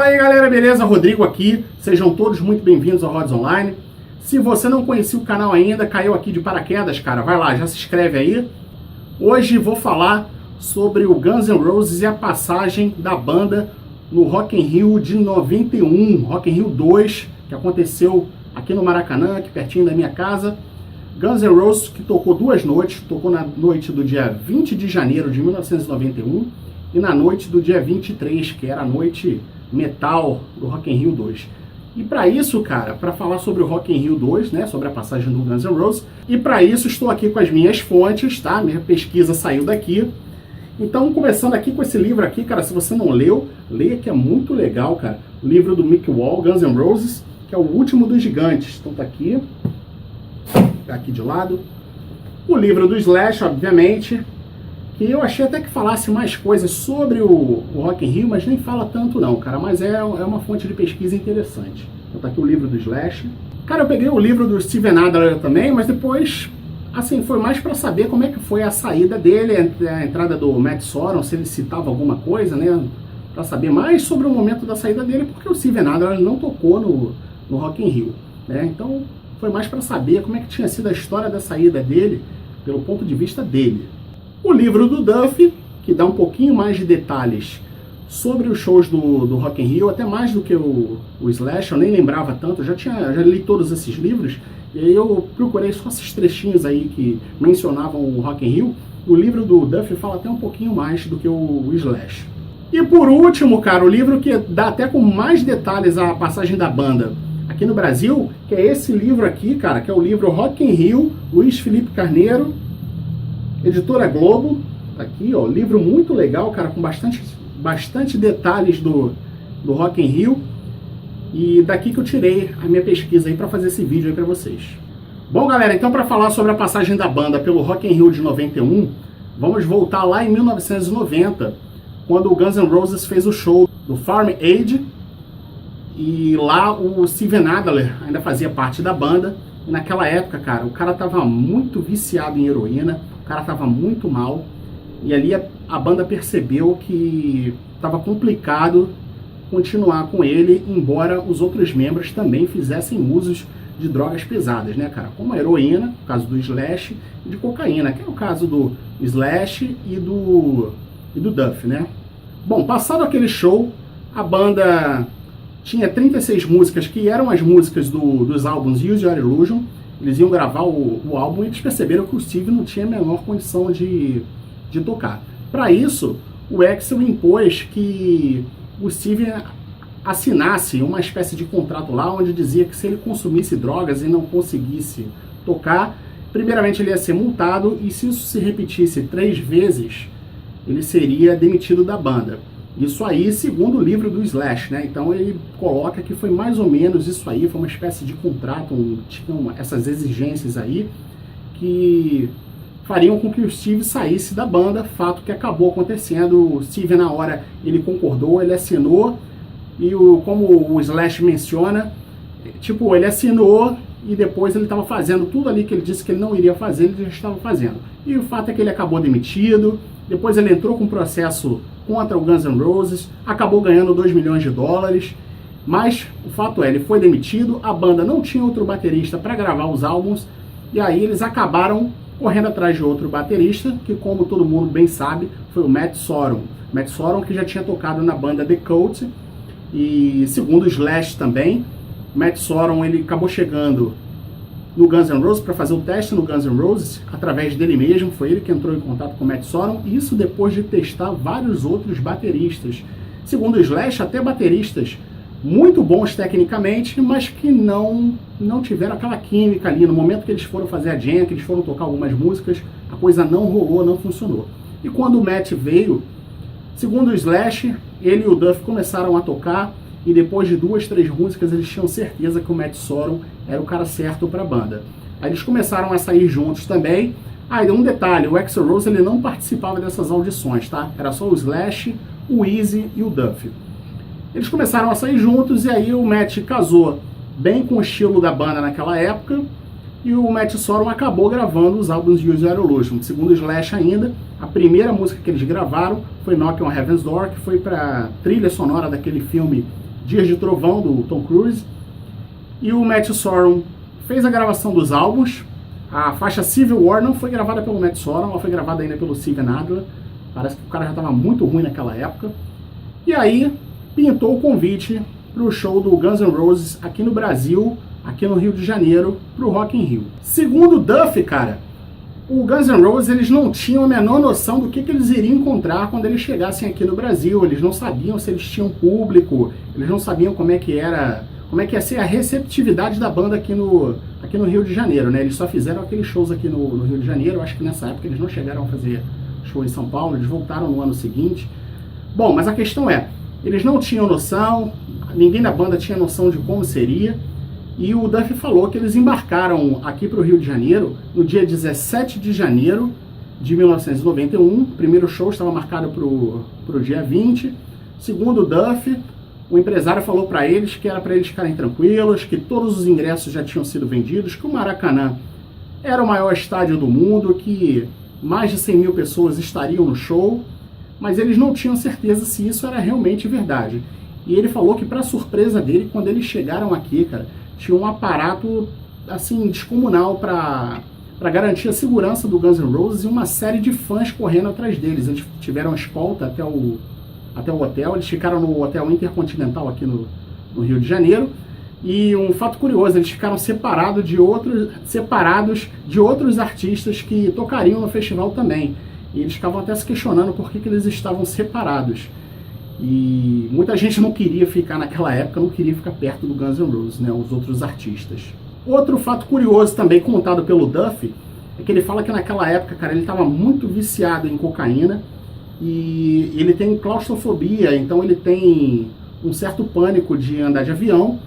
Fala aí galera, beleza? Rodrigo aqui, sejam todos muito bem-vindos ao Rods Online. Se você não conhecia o canal ainda, caiu aqui de paraquedas, cara, vai lá, já se inscreve aí. Hoje vou falar sobre o Guns N' Roses e a passagem da banda no Rock in Rio de 91, Rock in Rio 2, que aconteceu aqui no Maracanã, aqui pertinho da minha casa. Guns N' Roses que tocou duas noites, tocou na noite do dia 20 de janeiro de 1991 e na noite do dia 23, que era a noite metal do Rock in Rio 2. E para isso, cara, para falar sobre o Rock in Rio 2, né, sobre a passagem do Guns N' Roses, e para isso estou aqui com as minhas fontes, tá? Minha pesquisa saiu daqui. Então, começando aqui com esse livro aqui, cara, se você não leu, leia que é muito legal, cara. O livro do Mick Wall, Guns N' Roses, que é o último dos gigantes. Então tá aqui, de lado. O livro do Slash, obviamente, que eu achei até que falasse mais coisas sobre o Rock in Rio, mas nem fala tanto não, cara, mas é uma fonte de pesquisa interessante. Então tá aqui o livro do Slash. Cara, eu peguei o livro do Steven Adler também, mas depois, assim, foi mais para saber como é que foi a saída dele, a entrada do Matt Sorum, se ele citava alguma coisa, né, para saber mais sobre o momento da saída dele, porque o Steven Adler não tocou no Rock in Rio, né, então foi mais para saber como é que tinha sido a história da saída dele, pelo ponto de vista dele. O livro do Duff, que dá um pouquinho mais de detalhes sobre os shows do Rock in Rio, até mais do que o Slash, eu nem lembrava tanto, já li todos esses livros, e aí eu procurei só esses trechinhos aí que mencionavam o Rock in Rio. O livro do Duff fala até um pouquinho mais do que o Slash. E por último, cara, o livro que dá até com mais detalhes a passagem da banda aqui no Brasil, que é esse livro aqui, cara, que é o livro Rock in Rio, Luiz Felipe Carneiro, Editora Globo, tá aqui, ó, livro muito legal, cara, com bastante detalhes do Rock in Rio, e daqui que eu tirei a minha pesquisa aí para fazer esse vídeo aí para vocês. Bom, galera, então para falar sobre a passagem da banda pelo Rock in Rio de 91, vamos voltar lá em 1990, quando o Guns N' Roses fez o show do Farm Aid, e lá o Steven Adler ainda fazia parte da banda. E naquela época, cara, o cara tava muito viciado em heroína, o cara tava muito mal, e ali a banda percebeu que tava complicado continuar com ele, embora os outros membros também fizessem usos de drogas pesadas, né, cara, como a heroína, no caso do Slash, e de cocaína, que é o caso do Slash e do Duff, né. Bom, passado aquele show, a banda tinha 36 músicas que eram as músicas dos álbuns Use Your Illusion. Eles iam gravar o álbum e eles perceberam que o Steve não tinha a menor condição de tocar. Para isso, o Axl impôs que o Steve assinasse uma espécie de contrato lá, onde dizia que se ele consumisse drogas e não conseguisse tocar, primeiramente ele ia ser multado, e se isso se repetisse 3 vezes, ele seria demitido da banda. Isso aí, segundo o livro do Slash, né? Então ele coloca que foi mais ou menos isso aí, foi uma espécie de contrato, tinham essas exigências aí que fariam com que o Steve saísse da banda, fato que acabou acontecendo. O Steve, na hora, ele concordou, ele assinou, e como o Slash menciona, tipo, ele assinou e depois ele estava fazendo tudo ali que ele disse que ele não iria fazer, ele já estava fazendo. E o fato é que ele acabou demitido, depois ele entrou com um processo contra o Guns N' Roses, acabou ganhando $2 milhões, mas o fato é, ele foi demitido, a banda não tinha outro baterista para gravar os álbuns, e aí eles acabaram correndo atrás de outro baterista, que, como todo mundo bem sabe, foi o Matt Sorum. Matt Sorum, que já tinha tocado na banda The Cult, e segundo o Slash também, Matt Sorum, ele acabou chegando no Guns N' Roses para fazer o teste no Guns N' Roses, através dele mesmo, foi ele que entrou em contato com o Matt Sorum, isso depois de testar vários outros bateristas. Segundo o Slash, até bateristas muito bons tecnicamente, mas que não tiveram aquela química ali. No momento que eles foram fazer a jam, que eles foram tocar algumas músicas, a coisa não rolou, não funcionou. E quando o Matt veio, segundo o Slash, ele e o Duff começaram a tocar, e depois de 2, 3 músicas eles tinham certeza que o Matt Sorum era o cara certo para a banda. Aí eles começaram a sair juntos também. Aí um detalhe, o Axl Rose ele não participava dessas audições, tá? Era só o Slash, o Easy e o Duff. Eles começaram a sair juntos, e aí o Matt casou bem com o estilo da banda naquela época, e o Matt Sorum acabou gravando os álbuns Use Your Illusion. Segundo o Slash ainda, a primeira música que eles gravaram foi Knock on Heaven's Door, que foi para trilha sonora daquele filme Dias de Trovão, do Tom Cruise. E o Matt Sorum fez a gravação dos álbuns. A faixa Civil War não foi gravada pelo Matt Sorum, ela foi gravada ainda pelo Steven Adler. Parece que o cara já estava muito ruim naquela época. E aí pintou o convite para o show do Guns N' Roses aqui no Brasil, aqui no Rio de Janeiro, para o Rock in Rio. Segundo o Duff, cara, o Guns N' Roses eles não tinham a menor noção do que eles iriam encontrar quando eles chegassem aqui no Brasil. Eles não sabiam se eles tinham público, eles não sabiam como é que ia ser a receptividade da banda aqui no Rio de Janeiro, né? Eles só fizeram aqueles shows aqui no Rio de Janeiro. Eu acho que nessa época eles não chegaram a fazer show em São Paulo, eles voltaram no ano seguinte. Bom, mas a questão é, eles não tinham noção, ninguém da banda tinha noção de como seria, e o Duff falou que eles embarcaram aqui para o Rio de Janeiro no dia 17 de janeiro de 1991, o primeiro show estava marcado para o dia 20, segundo o Duff, o empresário falou para eles que era para eles ficarem tranquilos, que todos os ingressos já tinham sido vendidos, que o Maracanã era o maior estádio do mundo, que mais de 100 mil pessoas estariam no show, mas eles não tinham certeza se isso era realmente verdade. E ele falou que, para surpresa dele, quando eles chegaram aqui, cara, tinha um aparato, assim, descomunal para garantir a segurança do Guns N' Roses e uma série de fãs correndo atrás deles. Eles tiveram escolta até o hotel, eles ficaram no Hotel Intercontinental aqui no Rio de Janeiro. E um fato curioso, eles ficaram separados de outros artistas que tocariam no festival também. E eles ficavam até se questionando por que eles estavam separados. E muita gente não queria ficar naquela época, não queria ficar perto do Guns N' Roses, né, os outros artistas. Outro fato curioso também contado pelo Duff é que ele fala que naquela época, cara, ele estava muito viciado em cocaína e ele tem claustrofobia, então ele tem um certo pânico de andar de avião.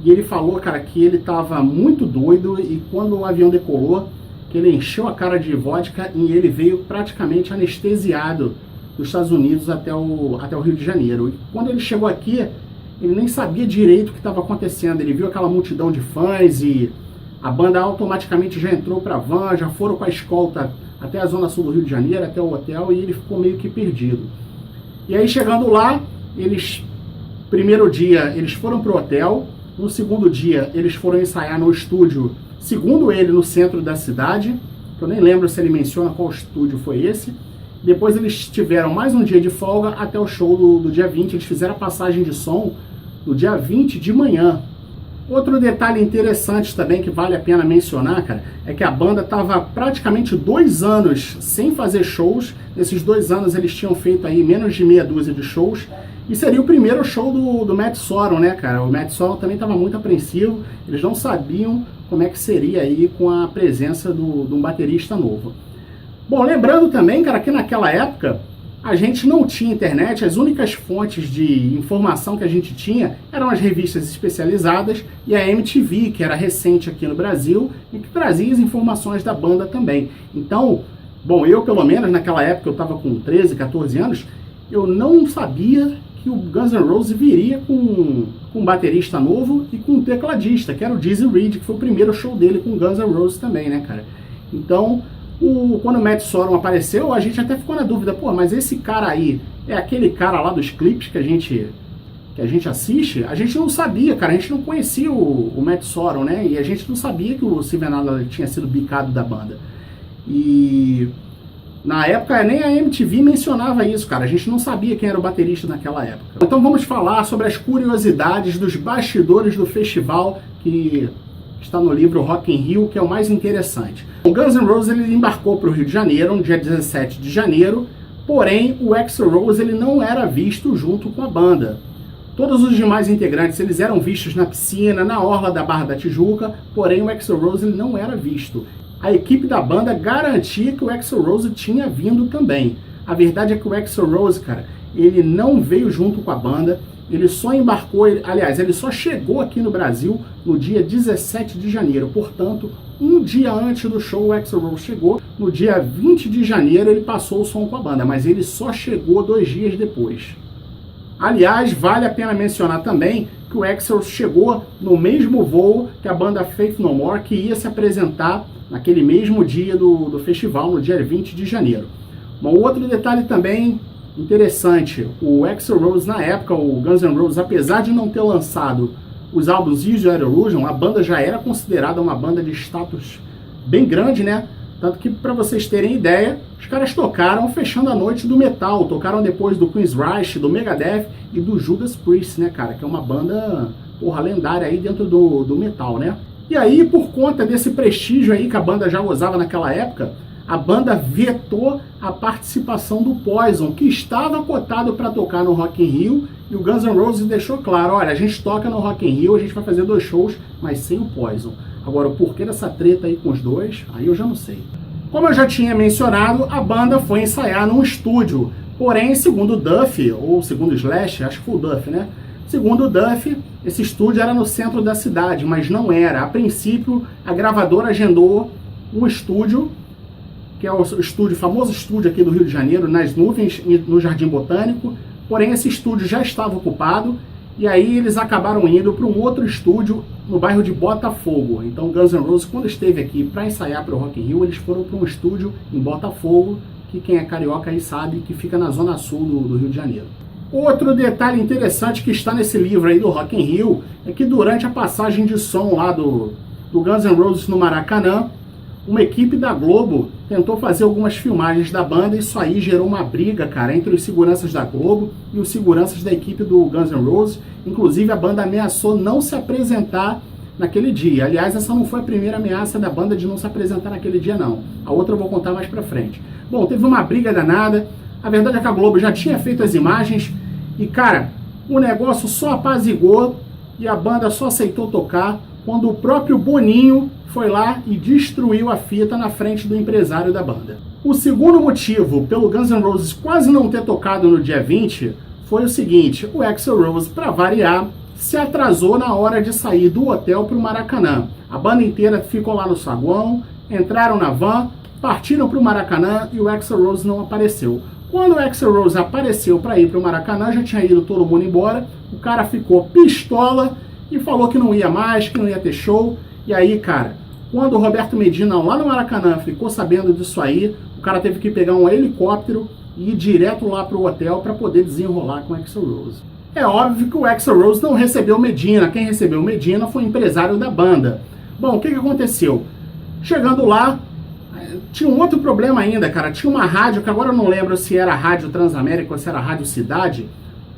E ele falou, cara, que ele estava muito doido e quando o avião decolou, que ele encheu a cara de vodka e ele veio praticamente anestesiado dos Estados Unidos até o Rio de Janeiro. E quando ele chegou aqui, ele nem sabia direito o que estava acontecendo. Ele viu aquela multidão de fãs e a banda automaticamente já entrou para a van, já foram com a escolta até a zona sul do Rio de Janeiro, até o hotel, e ele ficou meio que perdido. E aí, chegando lá, primeiro dia, eles foram pro hotel. No segundo dia, eles foram ensaiar no estúdio, segundo ele, no centro da cidade. Eu nem lembro se ele menciona qual estúdio foi esse. Depois eles tiveram mais um dia de folga até o show do dia 20. Eles fizeram a passagem de som no dia 20 de manhã. Outro detalhe interessante também que vale a pena mencionar, cara, é que a banda estava praticamente 2 anos sem fazer shows. Nesses 2 anos eles tinham feito aí menos de meia dúzia de shows. E seria o primeiro show do Matt Sorum, né, cara? O Matt Sorum também estava muito apreensivo. Eles não sabiam como é que seria aí com a presença de um baterista novo. Bom, lembrando também, cara, que naquela época a gente não tinha internet, as únicas fontes de informação que a gente tinha eram as revistas especializadas e a MTV, que era recente aqui no Brasil e que trazia as informações da banda também. Então, bom, eu pelo menos naquela época, eu estava com 13, 14 anos, eu não sabia que o Guns N' Roses viria com um baterista novo e com um tecladista, que era o Dizzy Reed, que foi o primeiro show dele com o Guns N' Roses também, né, cara? Então, quando o Matt Sorum apareceu, a gente até ficou na dúvida, pô, mas esse cara aí é aquele cara lá dos clipes que a gente assiste? A gente não sabia, cara, a gente não conhecia o Matt Sorum, né? E a gente não sabia que o Steven Adler tinha sido bicado da banda. E na época nem a MTV mencionava isso, cara, a gente não sabia quem era o baterista naquela época. Então vamos falar sobre as curiosidades dos bastidores do festival, que está no livro Rock in Rio, que é o mais interessante. O Guns N' Roses ele embarcou para o Rio de Janeiro no dia 17 de janeiro, porém o Axl Rose ele não era visto junto com a banda. Todos os demais integrantes eles eram vistos na piscina, na orla da Barra da Tijuca, porém o Axl Rose ele não era visto. A equipe da banda garantia que o Axl Rose tinha vindo também. A verdade é que o Axl Rose, cara, ele não veio junto com a banda, ele só embarcou, ele só chegou aqui no Brasil no dia 17 de janeiro, portanto, um dia antes do show o Axl Rose chegou, no dia 20 de janeiro ele passou o som com a banda, mas ele só chegou 2 dias depois. Aliás, vale a pena mencionar também que o Axl chegou no mesmo voo que a banda Faith No More, que ia se apresentar naquele mesmo dia do festival, no dia 20 de janeiro. Um outro detalhe também interessante, o Axl Rose na época, o Guns N' Roses, apesar de não ter lançado os álbuns Use Your Illusion, a banda já era considerada uma banda de status bem grande, né? Tanto que, para vocês terem ideia, os caras tocaram fechando a noite do metal, tocaram depois do Queen's Rush, do Megadeth e do Judas Priest, né, cara? Que é uma banda, porra, lendária aí dentro do metal, né? E aí, por conta desse prestígio aí que a banda já gozava naquela época, a banda vetou a participação do Poison, que estava cotado para tocar no Rock in Rio, e o Guns N' Roses deixou claro, olha, a gente toca no Rock in Rio, a gente vai fazer 2 shows, mas sem o Poison. Agora, o porquê dessa treta aí com os dois, aí eu já não sei. Como eu já tinha mencionado, a banda foi ensaiar num estúdio, porém, segundo o Duff, ou segundo o Slash, acho que foi o Duff, né? Segundo o Duff, esse estúdio era no centro da cidade, mas não era. A princípio, a gravadora agendou um estúdio, que é o estúdio, famoso estúdio aqui do Rio de Janeiro, nas nuvens, no Jardim Botânico, porém esse estúdio já estava ocupado, e aí eles acabaram indo para um outro estúdio no bairro de Botafogo. Então Guns N' Roses, quando esteve aqui para ensaiar para o Rock in Rio, eles foram para um estúdio em Botafogo, que quem é carioca aí sabe que fica na zona sul do Rio de Janeiro. Outro detalhe interessante que está nesse livro aí do Rock in Rio é que durante a passagem de som lá do Guns N' Roses no Maracanã, uma equipe da Globo tentou fazer algumas filmagens da banda e isso aí gerou uma briga, cara, entre os seguranças da Globo e os seguranças da equipe do Guns N' Roses. Inclusive, a banda ameaçou não se apresentar naquele dia. Aliás, essa não foi a primeira ameaça da banda de não se apresentar naquele dia, não. A outra eu vou contar mais pra frente. Bom, teve uma briga danada. A verdade é que a Globo já tinha feito as imagens e, cara, o negócio só apazigou e a banda só aceitou tocar quando o próprio Boninho foi lá e destruiu a fita na frente do empresário da banda. O segundo motivo pelo Guns N' Roses quase não ter tocado no dia 20 foi o seguinte: o Axl Rose, para variar, se atrasou na hora de sair do hotel para o Maracanã. A banda inteira ficou lá no saguão, entraram na van, partiram para o Maracanã e o Axl Rose não apareceu. Quando o Axl Rose apareceu para ir para o Maracanã, já tinha ido todo mundo embora, o cara ficou pistola e falou que não ia mais, que não ia ter show. E aí, cara, quando o Roberto Medina lá no Maracanã ficou sabendo disso aí, o cara teve que pegar um helicóptero e ir direto lá pro hotel para poder desenrolar com o Axl Rose. É óbvio que o Axl Rose não recebeu Medina, quem recebeu Medina foi o empresário da banda. Bom, o que aconteceu? Chegando lá, tinha um outro problema ainda, cara. Tinha uma rádio, que agora eu não lembro se era a Rádio Transamérica ou se era a Rádio Cidade.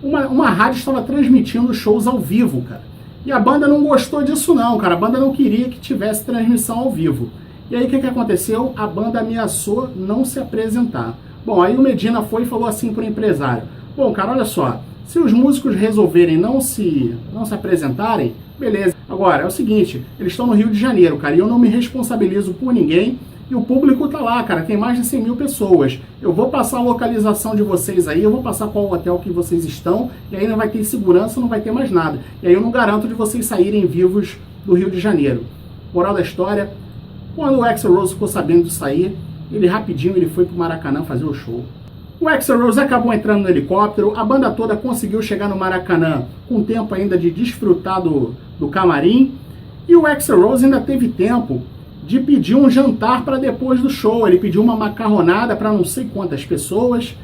Uma rádio estava transmitindo shows ao vivo, cara. E a banda não gostou disso não, cara. A banda não queria que tivesse transmissão ao vivo. E aí o que aconteceu? A banda ameaçou não se apresentar. Bom, aí o Medina foi e falou assim pro empresário: bom, cara, olha só, se os músicos resolverem não se apresentarem, beleza. Agora, é o seguinte, eles estão no Rio de Janeiro, cara, e eu não me responsabilizo por ninguém. E o público tá lá, cara, tem mais de 100 mil pessoas. Eu vou passar a localização de vocês aí, eu vou passar qual hotel que vocês estão, e aí não vai ter segurança, não vai ter mais nada. E aí eu não garanto de vocês saírem vivos do Rio de Janeiro. Moral da história, quando o Axl Rose ficou sabendo de sair, ele rapidinho foi pro Maracanã fazer o show. O Axl Rose acabou entrando no helicóptero, a banda toda conseguiu chegar no Maracanã com tempo ainda de desfrutar do camarim, e o Axl Rose ainda teve tempo de pedir um jantar para depois do show. Ele pediu uma macarronada para não sei quantas pessoas,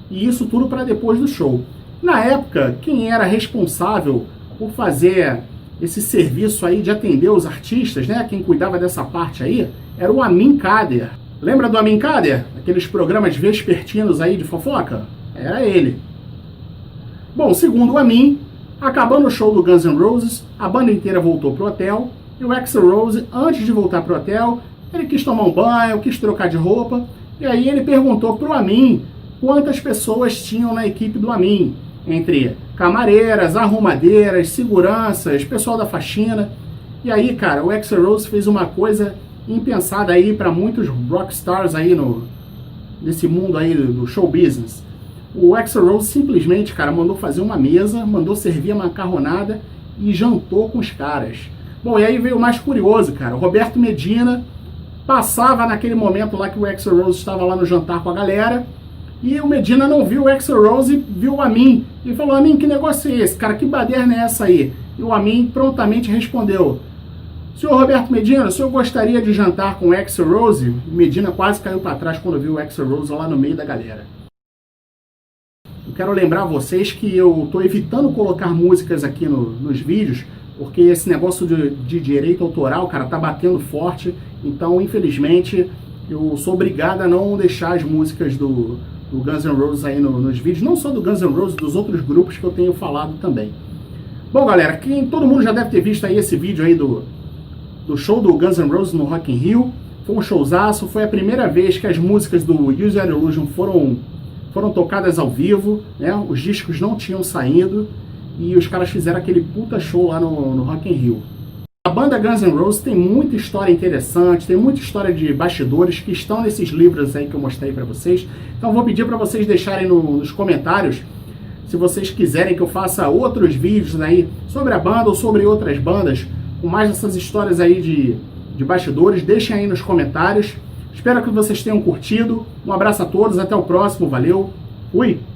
e isso tudo para depois do show. Na época, quem era responsável por fazer esse serviço aí de atender os artistas, né, quem cuidava dessa parte aí, era o Amin Kader. Lembra do Amin Kader? Aqueles programas vespertinos aí de fofoca? Era ele. Bom, segundo o Amin, acabando o show do Guns N' Roses, a banda inteira voltou pro hotel. E o Axl Rose, antes de voltar pro hotel, ele quis tomar um banho, quis trocar de roupa, e aí ele perguntou pro Amin quantas pessoas tinham na equipe do Amin, entre camareiras, arrumadeiras, seguranças, pessoal da faxina. E aí, cara, o Axl Rose fez uma coisa impensada aí para muitos rockstars aí nesse mundo aí do show business. O Axl Rose simplesmente, cara, mandou fazer uma mesa, mandou servir a macarronada e jantou com os caras. Bom, e aí veio o mais curioso, cara. O Roberto Medina passava naquele momento lá que o Axl Rose estava lá no jantar com a galera, e o Medina não viu o Axl Rose, viu o Amin. E falou: Amin, que negócio é esse, cara? Que baderna é essa aí? E o Amin prontamente respondeu: senhor Roberto Medina, o senhor gostaria de jantar com o Axl Rose? O Medina quase caiu para trás quando viu o Axl Rose lá no meio da galera. quero lembrar vocês que eu estou evitando colocar músicas aqui nos vídeos, porque esse negócio de direito autoral, cara, tá batendo forte. Então, infelizmente, eu sou obrigado a não deixar as músicas do Guns N' Roses aí nos vídeos, não só do Guns N' Roses, dos outros grupos que eu tenho falado também. Bom, galera, todo mundo já deve ter visto aí esse vídeo aí do show do Guns N' Roses no Rock in Rio. Foi um showzaço, foi a primeira vez que as músicas do Use Your Illusion foram tocadas ao vivo, né? Os discos não tinham saído e os caras fizeram aquele puta show lá no Rock in Rio. A banda Guns N' Roses tem muita história interessante, tem muita história de bastidores que estão nesses livros aí que eu mostrei para vocês. Então vou pedir para vocês deixarem nos comentários se vocês quiserem que eu faça outros vídeos aí sobre a banda ou sobre outras bandas, com mais dessas histórias aí de bastidores. Deixem aí nos comentários. Espero que vocês tenham curtido. Um abraço a todos, até o próximo, valeu, fui!